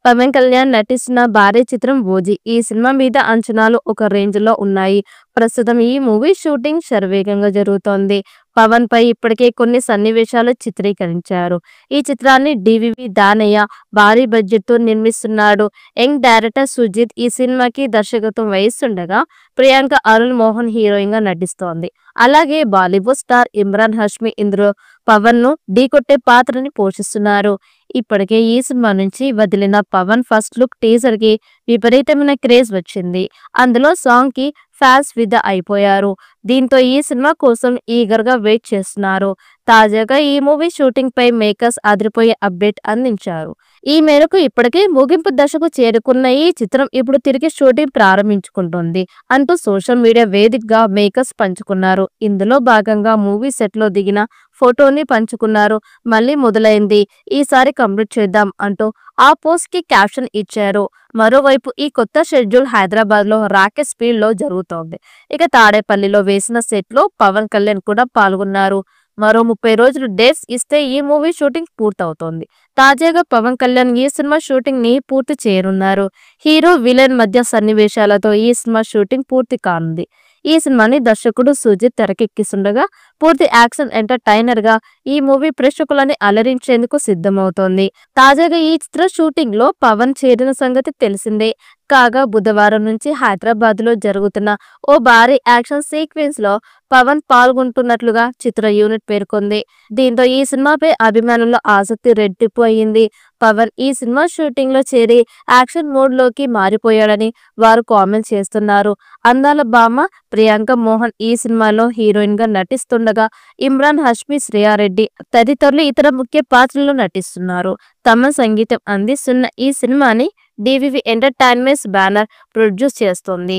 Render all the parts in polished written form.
పవన్ కళ్యాణ్ నటిస్తున్న భారీ చిత్రం ఓజీ. ఈ సినిమా మీద అంచనాలు ఒక రేంజ్ లో ఉన్నాయి. ప్రస్తుతం ఈ మూవీ షూటింగ్ శరవేగంగా జరుగుతోంది. పవన్ పై ఇప్పటికే కొన్ని సన్నివేశాలు చిత్రీకరించారు. ఈ చిత్రాన్ని డివివి దానయ్య భారీ బడ్జెట్ తో నిర్మిస్తున్నాడు. యంగ్ డైరెక్టర్ సుజిత్ ఈ సినిమాకి దర్శకత్వం వహిస్తుండగా ప్రియాంక అరుణ్ మోహన్ హీరోయిన్ గా నటిస్తోంది. అలాగే బాలీవుడ్ స్టార్ ఇమ్రాన్ హష్మి ఇందులో పవన్ ను ఢీకొట్టే పాత్రని పోషిస్తున్నారు. ఇప్పటికే ఈ సినిమా నుంచి వదిలిన పవన్ ఫస్ట్ లుక్ టీజర్ కి విపరీతమైన క్రేజ్ వచ్చింది. అందులో సాంగ్ కి ఫ్యాన్స్ ఫిదా అయిపోయారు. దీంతో ఈ సినిమా కోసం ఈగర్ గా వెయిట్ చేస్తున్నారు. తాజాగా ఈ మూవీ షూటింగ్ పై మేకర్స్ అదిరిపోయే అప్డేట్ అందించారు. ఈ మేరకు ఇప్పటికే ముగింపు దశకు చేరుకున్న ఈ చిత్రం ఇప్పుడు తిరిగి షూటింగ్ ప్రారంభించుకుంటుంది అంటూ సోషల్ మీడియా వేదికగా మేకర్స్ పంచుకున్నారు. ఇందులో భాగంగా మూవీ సెట్ లో దిగిన ఫోటోని పంచుకున్నారు. మళ్ళీ మొదలైంది, ఈసారి కంప్లీట్ చేద్దాం అంటూ ఆ పోస్ట్ కి క్యాప్షన్ ఇచ్చారు. మరోవైపు ఈ కొత్త షెడ్యూల్ హైదరాబాద్ లో రాకెట్ స్పీడ్ లో జరుగుతోంది. ఇక తాడేపల్లిలో వేసిన సెట్ లో పవన్ కళ్యాణ్ కూడా పాల్గొన్నారు. మరో 30 రోజులు డేట్స్ ఇస్తే ఈ మూవీ షూటింగ్ పూర్తవుతోంది. తాజాగా పవన్ కళ్యాణ్ ఈ సినిమా షూటింగ్ ని పూర్తి చేయనున్నారు. హీరో విలన్ మధ్య సన్నివేశాలతో ఈ సినిమా షూటింగ్ పూర్తి కానుంది. ఈ సినిమాని దర్శకుడు సుజిత్ తెరకెక్కిస్తుండగా పూర్తి యాక్షన్ ఎంటర్టైనర్ గా ఈ మూవీ ప్రేక్షకులని అలరించేందుకు సిద్ధమవుతోంది. తాజాగా ఈ చిత్ర షూటింగ్ లో పవన్ చేరిన సంగతి తెలిసిందే. కాగా బుధవారం నుంచి హైదరాబాద్ లో జరుగుతున్న ఓ భారీ యాక్షన్ సీక్వెన్స్ లో పవన్ పాల్గొంటున్నట్లుగా చిత్ర యూనిట్ పేర్కొంది. దీంతో ఈ సినిమాపై అభిమానుల ఆసక్తి రెట్టింపు అయ్యింది. పవన్ ఈ సినిమా షూటింగ్ లో చేరి యాక్షన్ మోడ్ లోకి మారిపోయాడని వారు కామెంట్ చేస్తున్నారు. అందాల భామ ప్రియాంక మోహన్ ఈ సినిమాలో హీరోయిన్ గా నటిస్తుండగా ఇమ్రాన్ హష్మి, శ్రేయారెడ్డి తదితరులు ఇతర ముఖ్య పాత్రల్లో నటిస్తున్నారు. తమ సంగీతం అందిస్తున్న ఈ సినిమాని డివివి ఎంటర్టైన్మెంట్స్ బ్యానర్ ప్రొడ్యూస్ చేస్తోంది.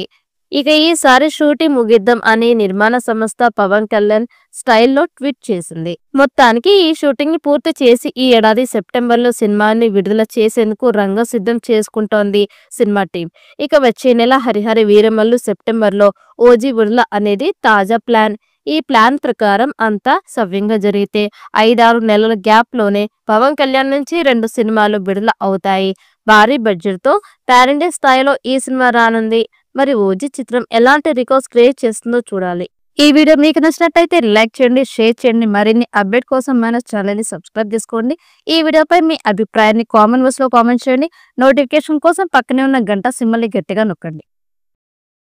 ఇక ఈసారి షూటింగ్ ముగిద్దాం అని నిర్మాణ సంస్థ పవన్ కళ్యాణ్ స్టైల్లో ట్వీట్ చేసింది. మొత్తానికి ఈ షూటింగ్ ని పూర్తి చేసి ఈ ఏడాది సెప్టెంబర్ లో సినిమాని విడుదల చేసేందుకు రంగం సిద్ధం చేసుకుంటోంది సినిమా టీం. ఇక వచ్చే నెల హరిహర వీరమల్లు, సెప్టెంబర్ లో ఓజీ విడుదల అనేది తాజా ప్లాన్. ఈ ప్లాన్ ప్రకారం అంతా సవ్యంగా జరిగితే 5-6 నెలల గ్యాప్ లోనే పవన్ కళ్యాణ్ నుంచి 2 సినిమాలు విడుదల అవుతాయి. భారీ బడ్జెట్ తో పాన్ ఇండియా స్థాయిలో ఈ సినిమా రానుంది. మరి ఓజీ చిత్రం ఎలాంటి రికార్డ్స్ క్రియేట్ చేస్తుందో చూడాలి. ఈ వీడియో మీకు నచ్చినట్టయితే లైక్ చేయండి, షేర్ చేయండి. మరిన్ని అప్డేట్ కోసం మన ఛానల్ ని సబ్స్క్రైబ్ చేసుకోండి. ఈ వీడియోపై మీ అభిప్రాయాన్ని కామెంట్ బాక్స్ లో కామెంట్ చేయండి. నోటిఫికేషన్ కోసం పక్కనే ఉన్న గంట సింబల్ ని గట్టిగా నొక్కండి.